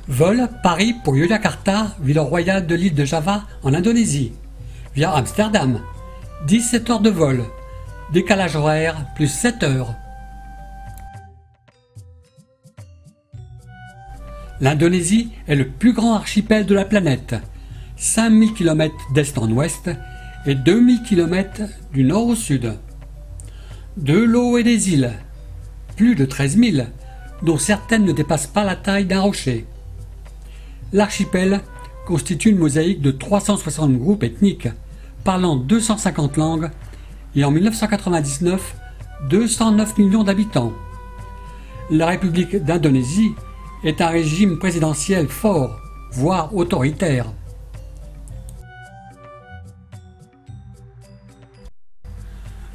Vol Paris pour Yogyakarta, ville royale de l'île de Java en Indonésie, via Amsterdam. 17 heures de vol. Décalage horaire plus 7 heures. L'Indonésie est le plus grand archipel de la planète. 5000 km d'est en ouest et 2000 km du nord au sud. De l'eau et des îles, plus de 13 000, dont certaines ne dépassent pas la taille d'un rocher. L'archipel constitue une mosaïque de 360 groupes ethniques, parlant 250 langues et en 1999, 209 millions d'habitants. La République d'Indonésie est un régime présidentiel fort, voire autoritaire.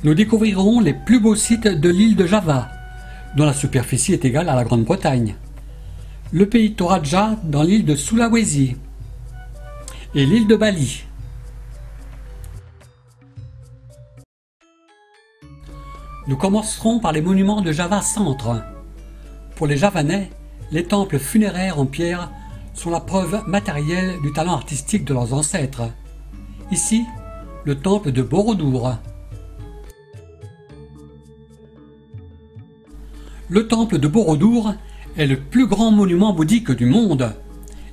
Nous découvrirons les plus beaux sites de l'île de Java, dont la superficie est égale à la Grande-Bretagne. Le pays Toraja dans l'île de Sulawesi et l'île de Bali. Nous commencerons par les monuments de Java Centre. Pour les Javanais, les temples funéraires en pierre sont la preuve matérielle du talent artistique de leurs ancêtres. Ici, le temple de Borobudur. Le temple de Borobudur est le plus grand monument bouddhique du monde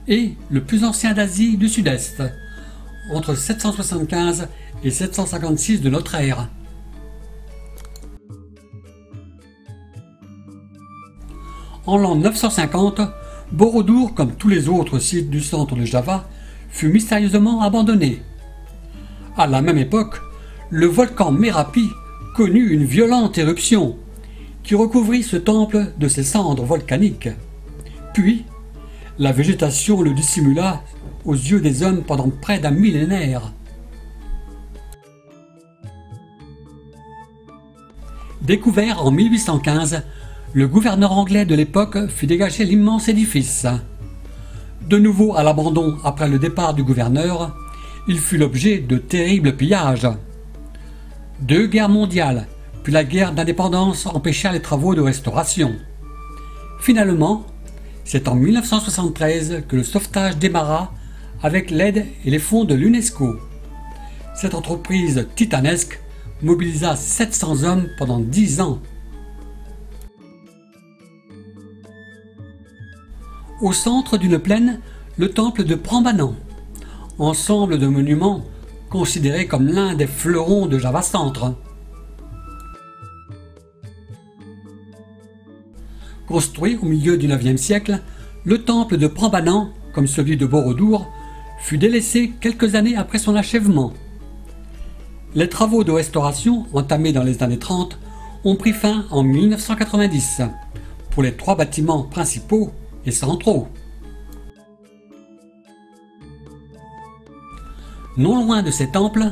et le plus ancien d'Asie du Sud-Est, entre 775 et 756 de notre ère. En l'an 950, Borobudur, comme tous les autres sites du centre de Java, fut mystérieusement abandonné. À la même époque, le volcan Merapi connut une violente éruption qui recouvrit ce temple de ses cendres volcaniques. Puis, la végétation le dissimula aux yeux des hommes pendant près d'un millénaire. Découvert en 1815, le gouverneur anglais de l'époque fit dégager l'immense édifice. De nouveau à l'abandon après le départ du gouverneur, il fut l'objet de terribles pillages. 2 guerres mondiales, puis la guerre d'indépendance empêcha les travaux de restauration. Finalement, c'est en 1973 que le sauvetage démarra avec l'aide et les fonds de l'UNESCO. Cette entreprise titanesque mobilisa 700 hommes pendant 10 ans. Au centre d'une plaine, le temple de Prambanan, ensemble de monuments considéré comme l'un des fleurons de Java Centre. Construit au milieu du IXe siècle, le temple de Prambanan, comme celui de Borobudur, fut délaissé quelques années après son achèvement. Les travaux de restauration, entamés dans les années 30, ont pris fin en 1990 pour les 3 bâtiments principaux et centraux. Non loin de ces temples,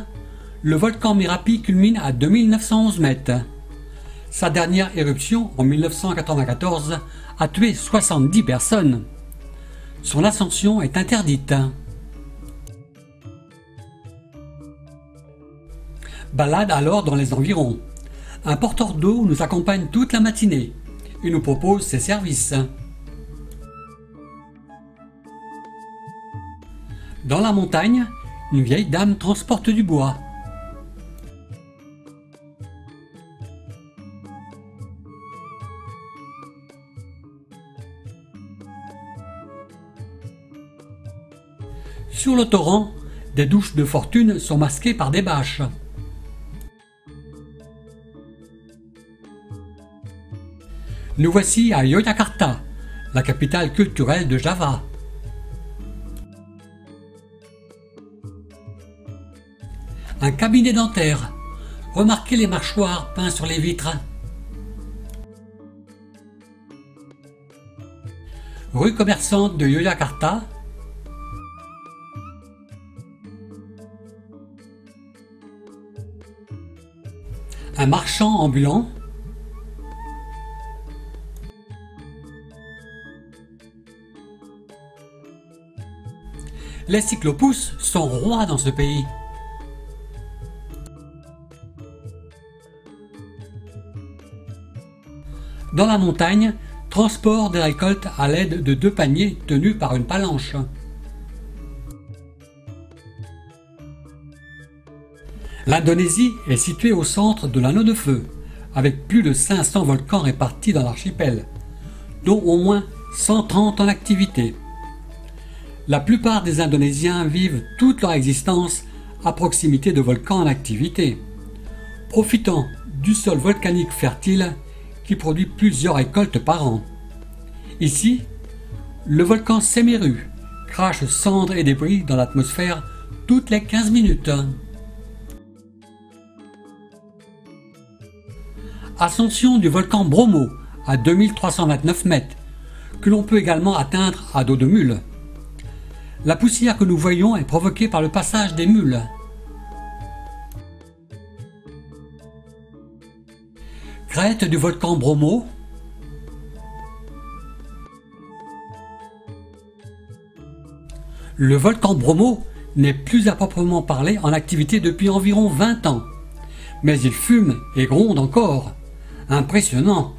le volcan Merapi culmine à 2911 mètres. Sa dernière éruption en 1994 a tué 70 personnes. Son ascension est interdite. Balade alors dans les environs. Un porteur d'eau nous accompagne toute la matinée et nous propose ses services. Dans la montagne, une vieille dame transporte du bois. Sur le torrent, des douches de fortune sont masquées par des bâches. Nous voici à Yogyakarta, la capitale culturelle de Java. Un cabinet dentaire. Remarquez les mâchoires peints sur les vitres. Rue commerçante de Yogyakarta. Un marchand ambulant. Les cyclopousses sont rois dans ce pays. Dans la montagne, Transport des récoltes à l'aide de 2 paniers tenus par une palanche. L'Indonésie est située au centre de l'anneau de feu, avec plus de 500 volcans répartis dans l'archipel, dont au moins 130 en activité. La plupart des Indonésiens vivent toute leur existence à proximité de volcans en activité, profitant du sol volcanique fertile qui produit plusieurs récoltes par an. Ici, le volcan Semeru crache cendres et débris dans l'atmosphère toutes les 15 minutes. Ascension du volcan Bromo à 2329 mètres, que l'on peut également atteindre à dos de mule. La poussière que nous voyons est provoquée par le passage des mules. Crête du volcan Bromo. Le volcan Bromo n'est plus à proprement parler en activité depuis environ 20 ans, mais il fume et gronde encore. Impressionnant.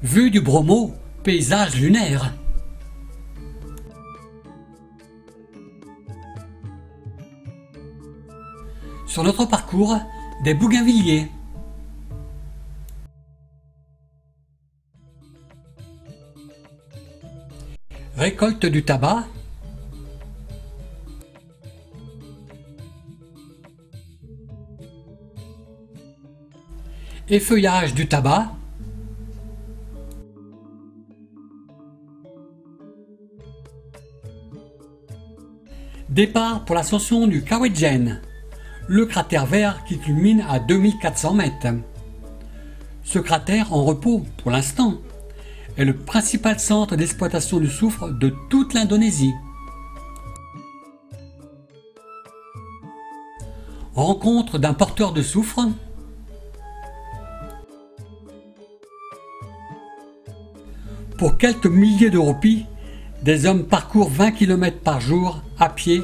Vue du Bromo, paysage lunaire. Sur notre parcours, des bougainvilliers. Récolte du tabac. Effeuillage du tabac. Départ pour l'ascension du Kawejen, le cratère vert qui culmine à 2400 mètres. Ce cratère, en repos pour l'instant, est le principal centre d'exploitation du soufre de toute l'Indonésie. Rencontre d'un porteur de soufre. Pour quelques milliers de roupies, des hommes parcourent 20 km par jour à pied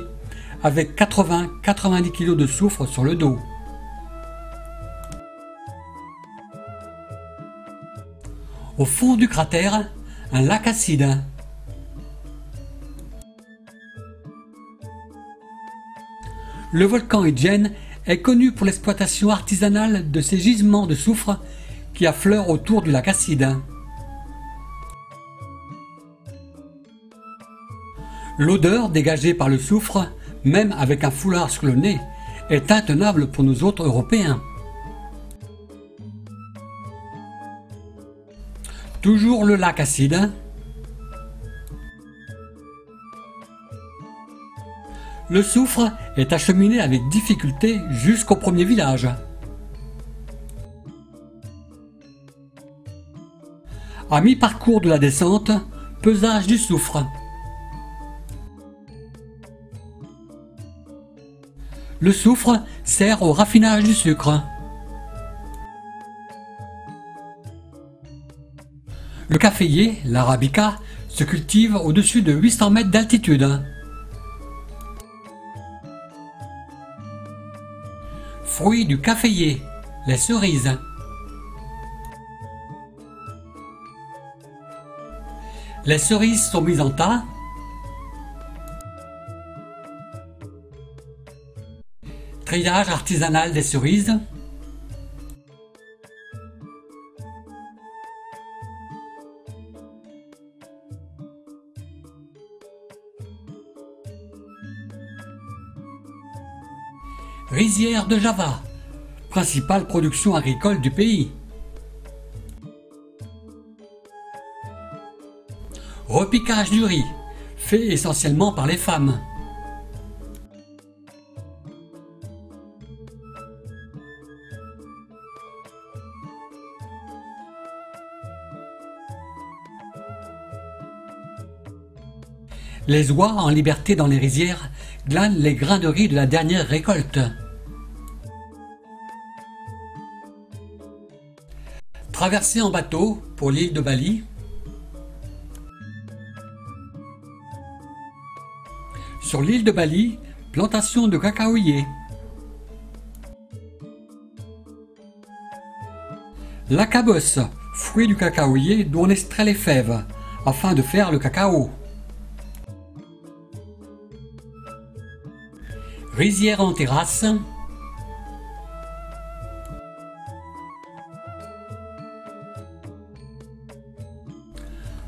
avec 80-90 kg de soufre sur le dos. Au fond du cratère, un lac acide. Le volcan Ijen est connu pour l'exploitation artisanale de ces gisements de soufre qui affleurent autour du lac acide. L'odeur dégagée par le soufre, même avec un foulard sur le nez, est intenable pour nous autres Européens. Toujours le lac acide. Le soufre est acheminé avec difficulté jusqu'au premier village. À mi-parcours de la descente, pesage du soufre. Le soufre sert au raffinage du sucre. Le caféier, l'arabica, se cultive au-dessus de 800 mètres d'altitude. Fruits du caféier, les cerises. Les cerises sont mises en tas. Triage artisanal des cerises. Rizière de Java, principale production agricole du pays. Repiquage du riz, fait essentiellement par les femmes. Les oies en liberté dans les rizières glanent les grains de riz de la dernière récolte. Traversée en bateau pour l'île de Bali. Sur l'île de Bali, plantation de cacaoyers. La cabosse, fruit du cacaoyer d'où on extrait les fèves, afin de faire le cacao. Rizière en terrasse.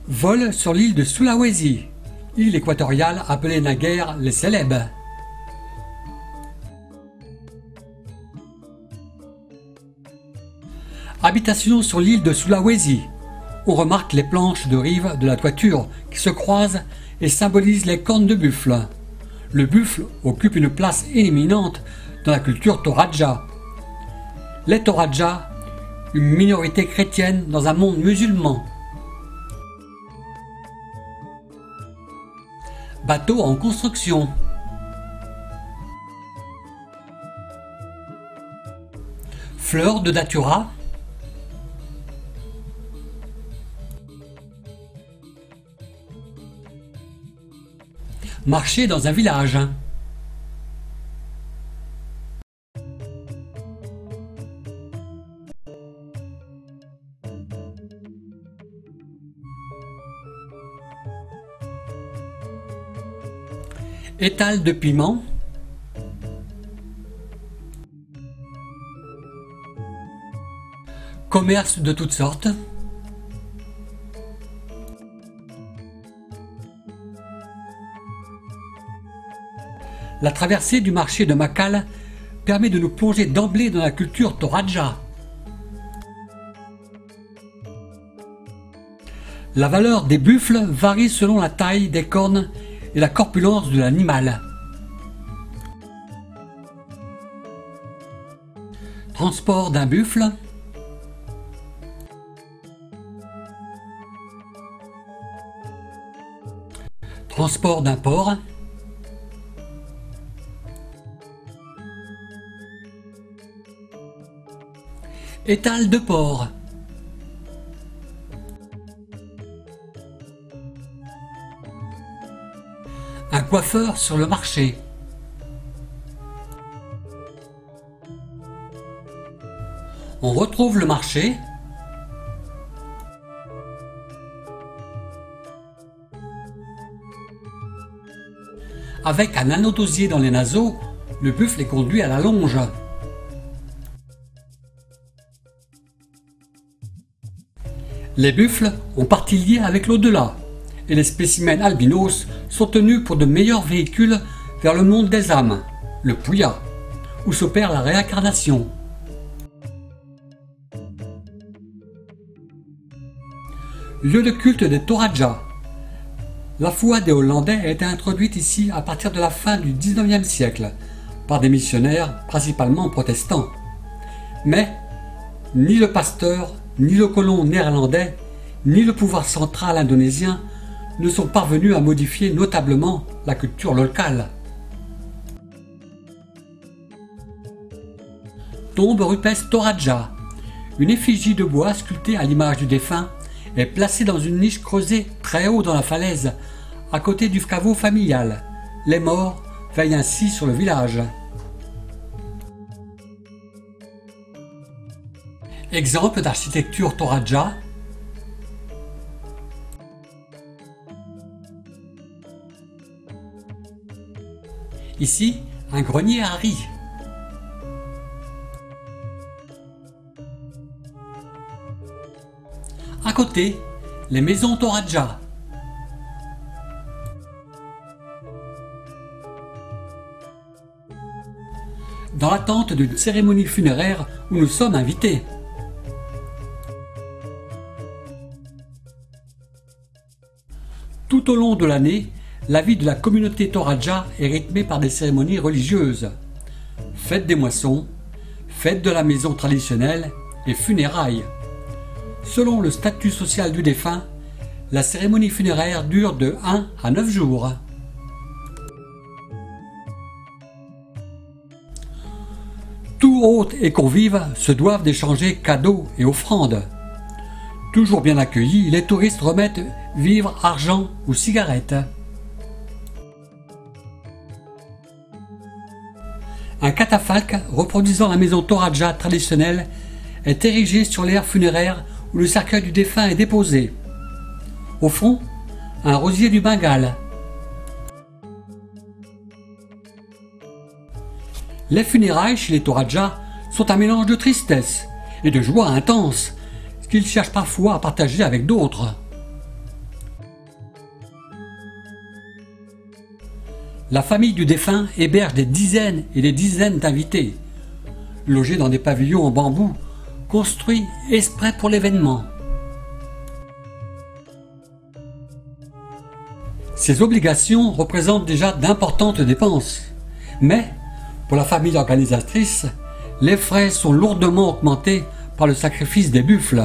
Vol sur l'île de Sulawesi, île équatoriale appelée naguère les Célèbes. Habitation sur l'île de Sulawesi. On remarque les planches de rive de la toiture qui se croisent et symbolisent les cornes de buffle. Le buffle occupe une place éminente dans la culture Toraja. Les Toraja, une minorité chrétienne dans un monde musulman. Bateau en construction. Fleurs de datura. Marcher dans un village. Étal de piment. Commerce de toutes sortes. La traversée du marché de Makal permet de nous plonger d'emblée dans la culture Toraja. La valeur des buffles varie selon la taille des cornes et la corpulence de l'animal. Transport d'un buffle. Transport d'un porc. Étal de porc. Un coiffeur sur le marché. On retrouve le marché. Avec un anneau d'osier dans les naseaux, le buffle est conduit à la longe. Les buffles ont partie liée avec l'au-delà, et les spécimens albinos sont tenus pour de meilleurs véhicules vers le monde des âmes, le Puya, où s'opère la réincarnation. Lieu de culte des Toraja. La foi des Hollandais a été introduite ici à partir de la fin du XIXe siècle, par des missionnaires principalement protestants. Mais ni le pasteur, ni le colon néerlandais, ni le pouvoir central indonésien ne sont parvenus à modifier notablement la culture locale. Tombe rupestre Toraja. Une effigie de bois sculptée à l'image du défunt est placée dans une niche creusée très haut dans la falaise, à côté du caveau familial. Les morts veillent ainsi sur le village. Exemple d'architecture Toraja. Ici, un grenier à riz. À côté, les maisons Toraja. Dans l'attente d'une cérémonie funéraire où nous sommes invités. Tout au long de l'année, la vie de la communauté Toraja est rythmée par des cérémonies religieuses. Fête des moissons, fête de la maison traditionnelle et funérailles. Selon le statut social du défunt, la cérémonie funéraire dure de 1 à 9 jours. Tout hôte et convives se doivent d'échanger cadeaux et offrandes. Toujours bien accueillis, les touristes remettent vivres, argent ou cigarettes. Un catafalque reproduisant la maison Toraja traditionnelle est érigée sur l'aire funéraire où le cercueil du défunt est déposé. Au fond, un rosier du Bengale. Les funérailles chez les Toraja sont un mélange de tristesse et de joie intense qu'ils cherchent parfois à partager avec d'autres. La famille du défunt héberge des dizaines et des dizaines d'invités, logés dans des pavillons en bambou construits exprès pour l'événement. Ces obligations représentent déjà d'importantes dépenses, mais pour la famille organisatrice, les frais sont lourdement augmentés par le sacrifice des buffles.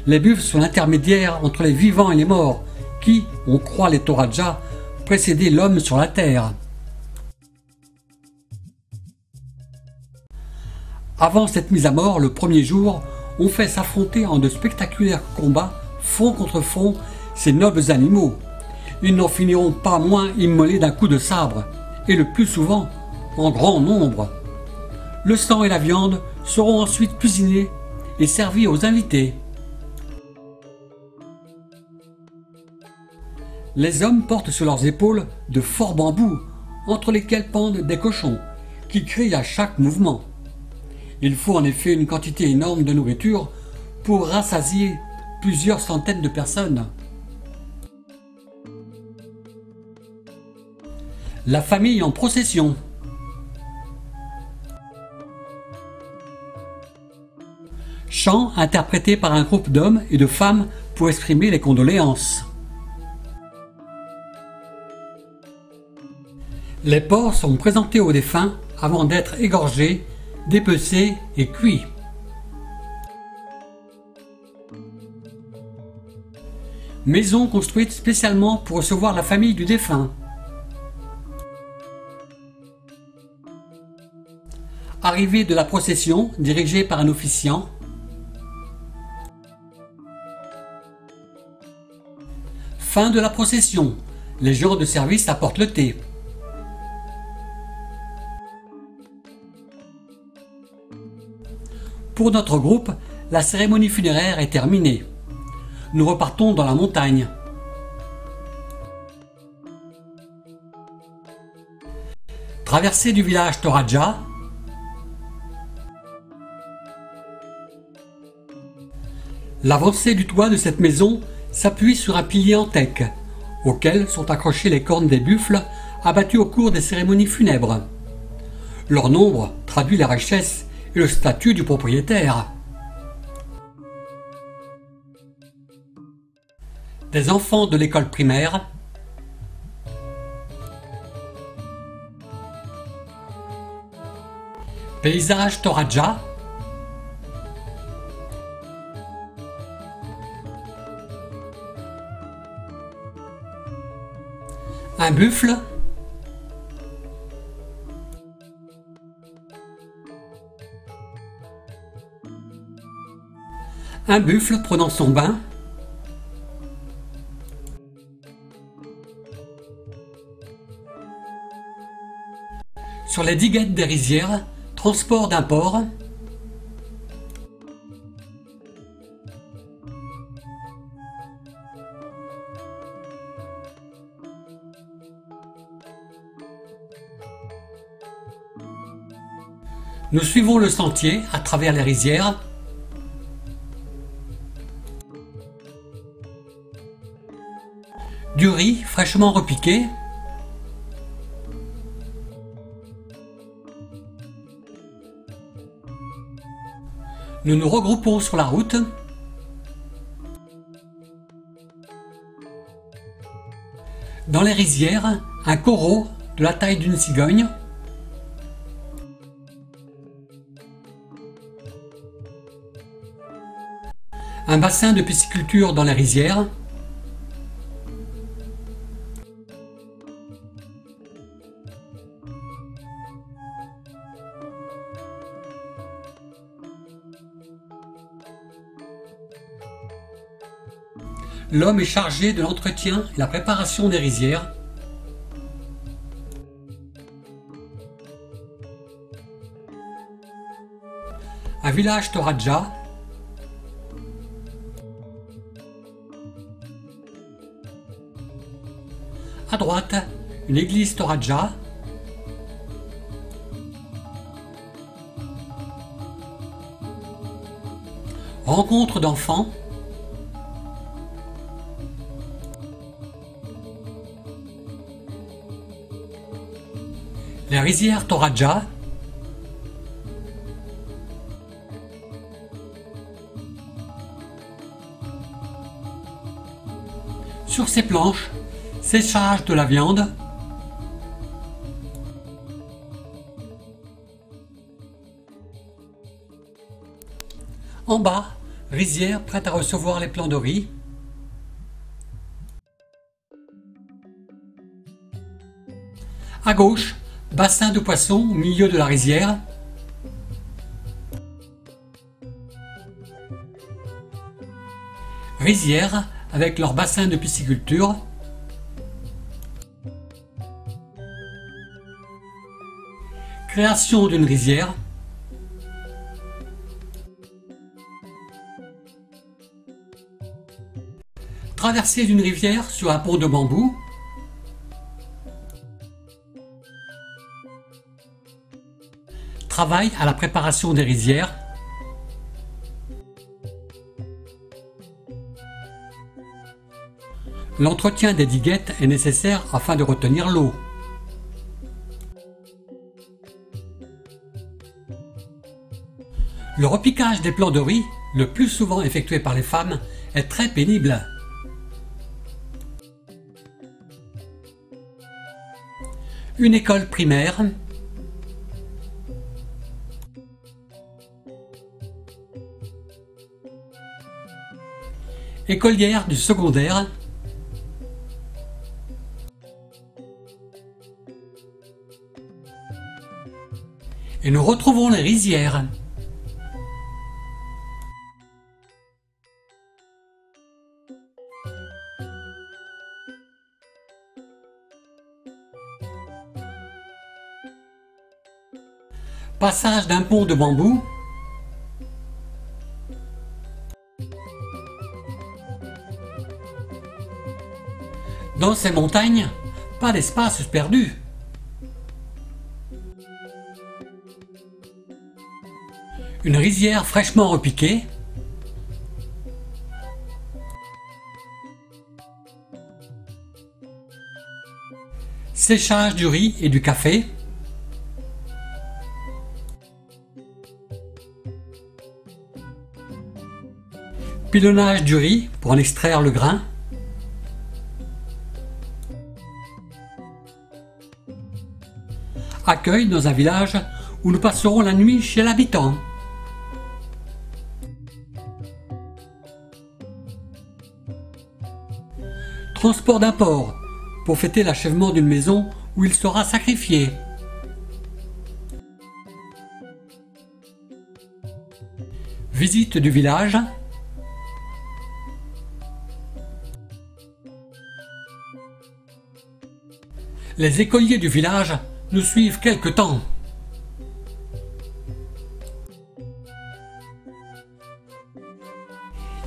Les buffles sont l'intermédiaire entre les vivants et les morts qui, on croit les Toraja, précédaient l'homme sur la terre. Avant cette mise à mort, le premier jour, on fait s'affronter en de spectaculaires combats, front contre front, ces nobles animaux. Ils n'en finiront pas moins immolés d'un coup de sabre, et le plus souvent, en grand nombre. Le sang et la viande seront ensuite cuisinés et servis aux invités. Les hommes portent sur leurs épaules de forts bambous, entre lesquels pendent des cochons, qui crient à chaque mouvement. Il faut en effet une quantité énorme de nourriture pour rassasier plusieurs centaines de personnes. La famille en procession. Chant interprété par un groupe d'hommes et de femmes pour exprimer les condoléances. Les porcs sont présentés aux défunts avant d'être égorgés, dépecés et cuits. Maison construite spécialement pour recevoir la famille du défunt. Arrivée de la procession dirigée par un officiant. Fin de la procession. Les gens de service apportent le thé. Pour notre groupe, la cérémonie funéraire est terminée. Nous repartons dans la montagne. Traversée du village Toraja. L'avancée du toit de cette maison s'appuie sur un pilier en teck, auquel sont accrochées les cornes des buffles abattus au cours des cérémonies funèbres. Leur nombre traduit la richesse et le statut du propriétaire. Des enfants de l'école primaire. Paysage Toraja. Un buffle. Un buffle prenant son bain. Sur les diguettes des rizières, transport d'un porc. Nous suivons le sentier à travers les rizières. Du riz fraîchement repiqué. Nous nous regroupons sur la route. Dans les rizières, un coraux de la taille d'une cigogne. Un bassin de pisciculture dans les rizières. L'homme est chargé de l'entretien et la préparation des rizières. un village Toraja. À droite, une église Toraja. Rencontre d'enfants. Les rizières Toraja. Sur ces planches, séchage de la viande. En bas, rizière prête à recevoir les plants de riz. À gauche, bassin de poissons au milieu de la rizière. Rizière avec leur bassin de pisciculture. Création d'une rizière. Traversée d'une rivière sur un pont de bambou. Travail à la préparation des rizières. L'entretien des diguettes est nécessaire afin de retenir l'eau. Le repiquage des plants de riz, le plus souvent effectué par les femmes, est très pénible. Une école primaire. Écolière du secondaire. Et nous retrouvons les rizières. Passage d'un pont de bambou. Dans ces montagnes, pas d'espace perdu. Une rizière fraîchement repiquée. Séchage du riz et du café. Pilonnage du riz pour en extraire le grain. Accueil dans un village où nous passerons la nuit chez l'habitant. Transport d'un porc pour fêter l'achèvement d'une maison où il sera sacrifié. Visite du village. Les écoliers du village nous suivent quelque temps.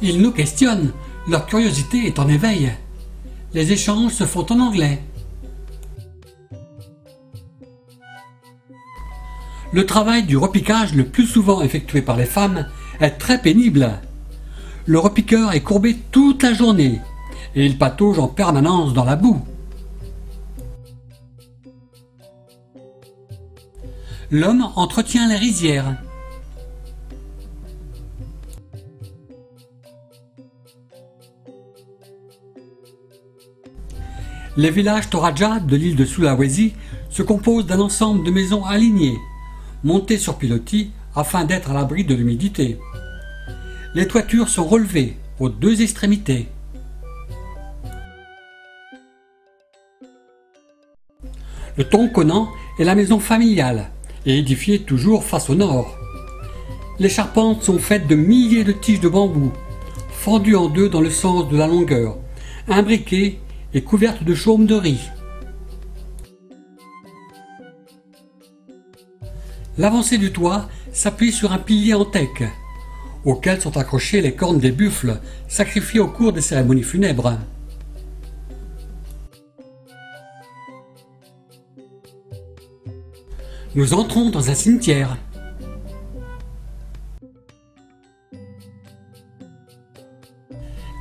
Ils nous questionnent, leur curiosité est en éveil. Les échanges se font en anglais. Le travail du repiquage, le plus souvent effectué par les femmes, est très pénible. Le repiqueur est courbé toute la journée et il patauge en permanence dans la boue. L'homme entretient les rizières. Les villages Toraja de l'île de Sulawesi se composent d'un ensemble de maisons alignées, montées sur pilotis afin d'être à l'abri de l'humidité. Les toitures sont relevées aux deux extrémités. Le tongkonan est la maison familiale et édifiée toujours face au nord. Les charpentes sont faites de milliers de tiges de bambou, fendues en deux dans le sens de la longueur, imbriquées et couvertes de chaume de riz. L'avancée du toit s'appuie sur un pilier en teck, auquel sont accrochées les cornes des buffles sacrifiés au cours des cérémonies funèbres. Nous entrons dans un cimetière.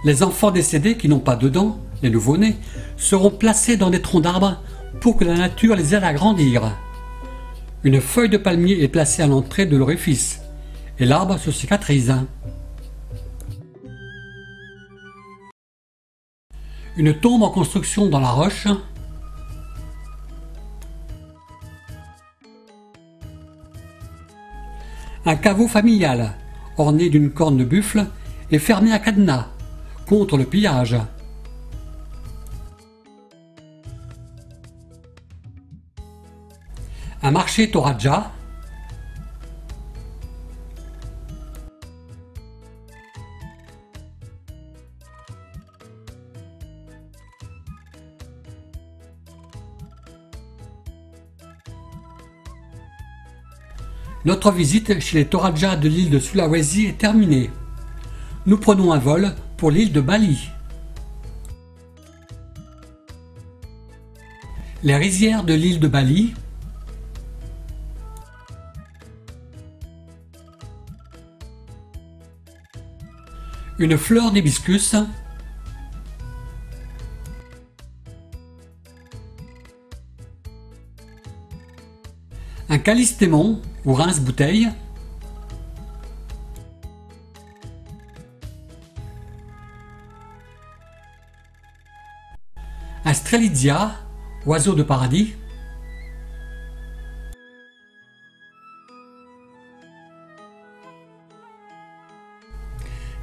Les enfants décédés qui n'ont pas de dents, les nouveau-nés, seront placés dans des troncs d'arbres pour que la nature les aide à grandir. Une feuille de palmier est placée à l'entrée de l'orifice et l'arbre se cicatrise. Une tombe en construction dans la roche. Un caveau familial orné d'une corne de buffle et fermé à cadenas contre le pillage. Un marché Toraja. Notre visite chez les Toraja de l'île de Sulawesi est terminée. Nous prenons un vol pour l'île de Bali. Les rizières de l'île de Bali. Une fleur d'hibiscus. Un calystémon ou rince-bouteille. Un strelitzia, oiseau de paradis.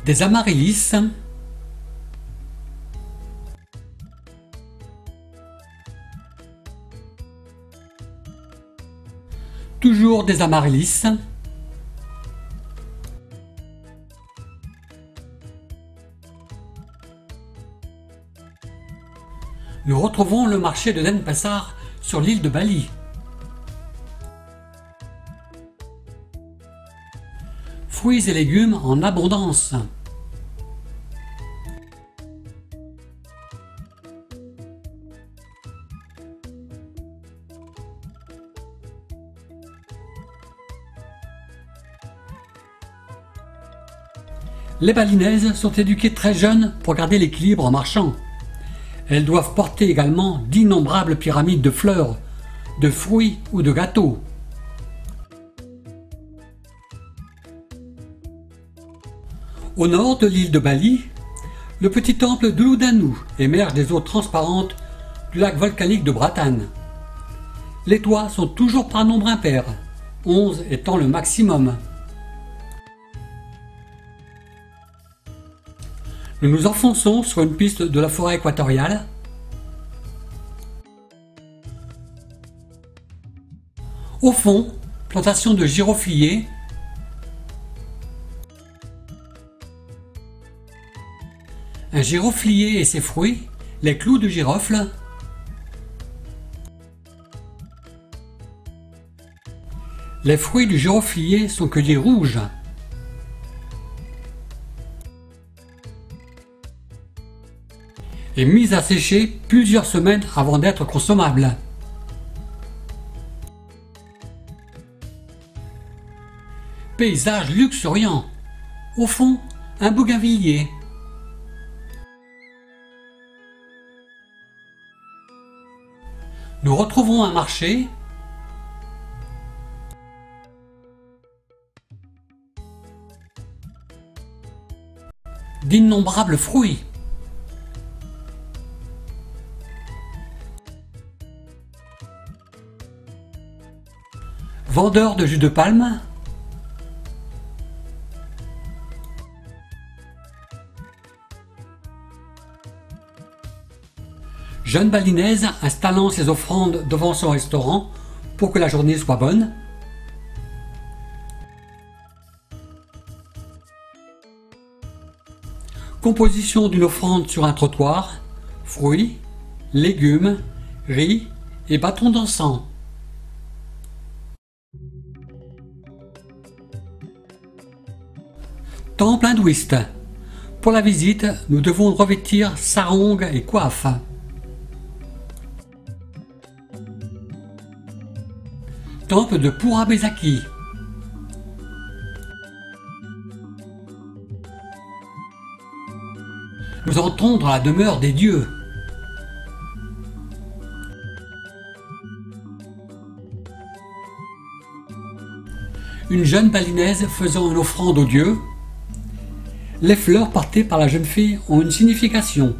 Des amaryllis. Toujours des amaryllis. Nous retrouvons le marché de Denpasar sur l'île de Bali. Fruits et légumes en abondance. Les balinaises sont éduquées très jeunes pour garder l'équilibre en marchant. Elles doivent porter également d'innombrables pyramides de fleurs, de fruits ou de gâteaux. Au nord de l'île de Bali, le petit temple d'Uludanu émerge des eaux transparentes du lac volcanique de Bratan. Les toits sont toujours par nombre impair, 11 étant le maximum. Nous nous enfonçons sur une piste de la forêt équatoriale. Au fond, plantation de girofliers. Un giroflier et ses fruits, les clous de girofle. Les fruits du giroflier sont cueillis rouges. Et mis à sécher plusieurs semaines avant d'être consommables. Paysage luxuriant. Au fond, un bougainvillier. Nous retrouvons un marché. D'innombrables fruits. Vendeur de jus de palme. Jeune balinaise installant ses offrandes devant son restaurant pour que la journée soit bonne. Composition d'une offrande sur un trottoir, fruits, légumes, riz et bâtons d'encens. Temple hindouiste. Pour la visite, nous devons revêtir sarong et coiffe. Temple de Pura Bezaki. Nous entrons dans la demeure des dieux. Une jeune balinaise faisant une offrande aux dieux. Les fleurs portées par la jeune fille ont une signification.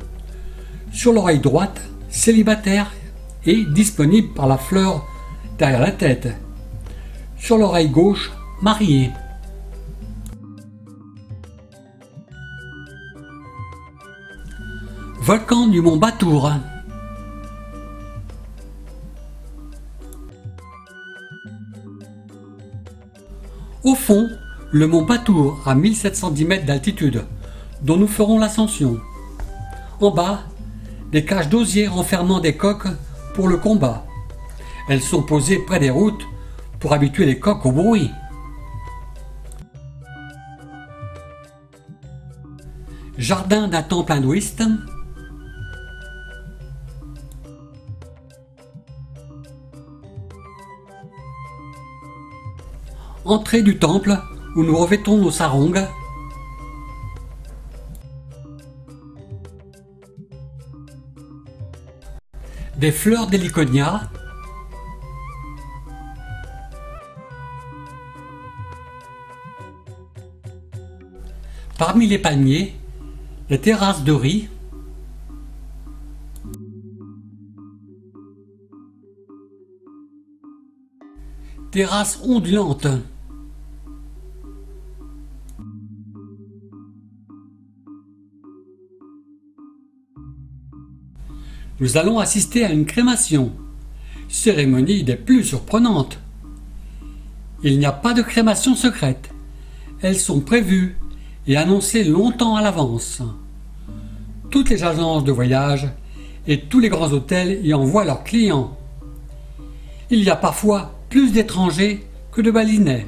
Sur l'oreille droite, célibataire et disponible par la fleur derrière la tête. Sur l'oreille gauche, mariée. Volcan du mont Batour. Au fond, le mont Batour à 1710 mètres d'altitude, dont nous ferons l'ascension. En bas, des cages d'osier renfermant des coqs pour le combat. Elles sont posées près des routes pour habituer les coqs au bruit. Jardin d'un temple hindouiste. Entrée du temple où nous revêtons nos sarongs. Des fleurs d'héliconia. Parmi les palmiers, les terrasses de riz. Terrasses ondulantes. Nous allons assister à une crémation, cérémonie des plus surprenantes. Il n'y a pas de crémation secrète. Elles sont prévues et annoncées longtemps à l'avance. Toutes les agences de voyage et tous les grands hôtels y envoient leurs clients. Il y a parfois plus d'étrangers que de balinais.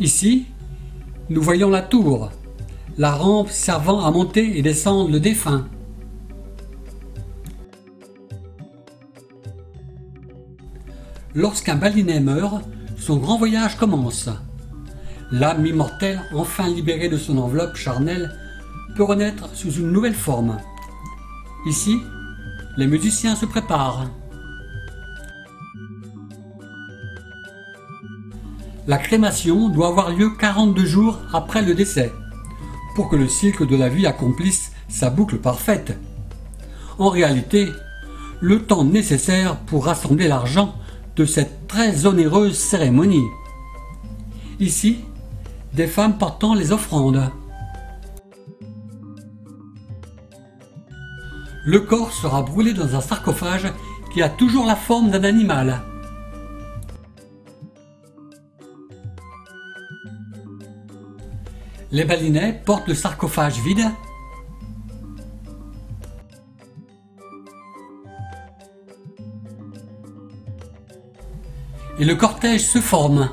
Ici, nous voyons la tour, la rampe servant à monter et descendre le défunt. Lorsqu'un balinais meurt, son grand voyage commence. L'âme immortelle, enfin libérée de son enveloppe charnelle, peut renaître sous une nouvelle forme. Ici, les musiciens se préparent. La crémation doit avoir lieu 42 jours après le décès, pour que le cycle de la vie accomplisse sa boucle parfaite. En réalité, le temps nécessaire pour rassembler l'argent de cette très onéreuse cérémonie. Ici, des femmes portant les offrandes. Le corps sera brûlé dans un sarcophage qui a toujours la forme d'un animal. Les balinais portent le sarcophage vide. Et le cortège se forme.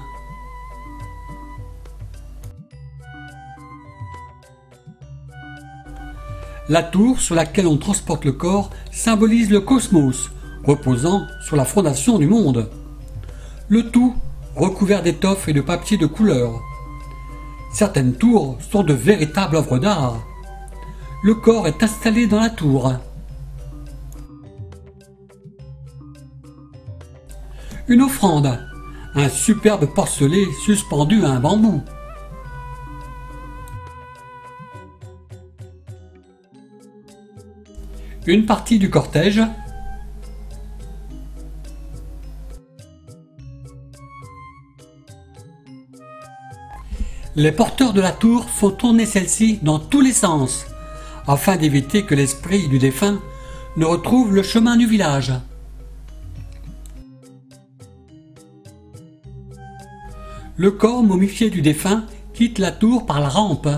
La tour sur laquelle on transporte le corps symbolise le cosmos, reposant sur la fondation du monde. Le tout recouvert d'étoffes et de papier de couleur. Certaines tours sont de véritables œuvres d'art. Le corps est installé dans la tour. Une offrande, un superbe porcelet suspendu à un bambou. Une partie du cortège. Les porteurs de la tour font tourner celle-ci dans tous les sens, afin d'éviter que l'esprit du défunt ne retrouve le chemin du village. Le corps momifié du défunt quitte la tour par la rampe.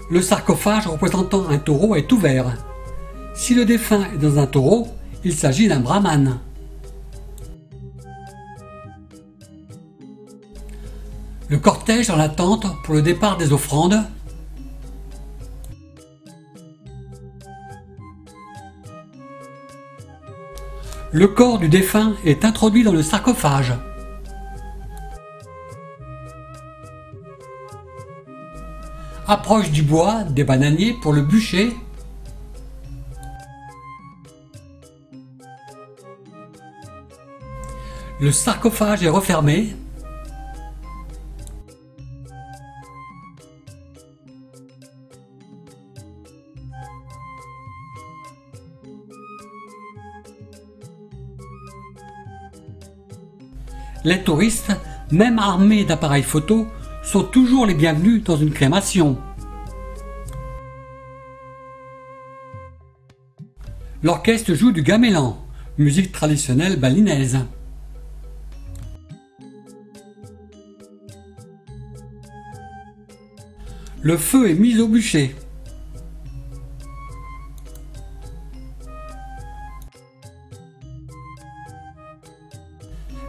Le sarcophage représentant un taureau est ouvert. Si le défunt est dans un taureau, il s'agit d'un brahmane. Le cortège en attente pour le départ des offrandes. Le corps du défunt est introduit dans le sarcophage. Approche du bois des bananiers pour le bûcher. Le sarcophage est refermé. Les touristes, même armés d'appareils photo, sont toujours les bienvenus dans une crémation. L'orchestre joue du gamelan, musique traditionnelle balinaise. Le feu est mis au bûcher.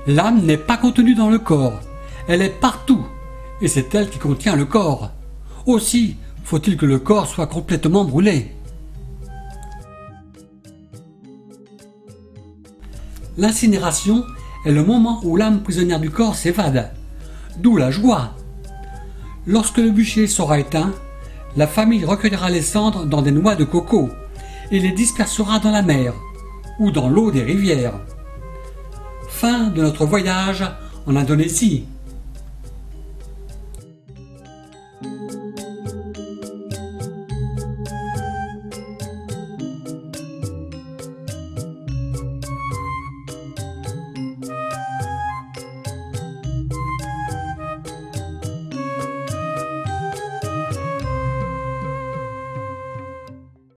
L'âme n'est pas contenue dans le corps, elle est partout, et c'est elle qui contient le corps. Aussi, faut-il que le corps soit complètement brûlé. L'incinération est le moment où l'âme prisonnière du corps s'évade, d'où la joie. Lorsque le bûcher sera éteint, la famille recueillera les cendres dans des noix de coco et les dispersera dans la mer ou dans l'eau des rivières. Fin de notre voyage en Indonésie.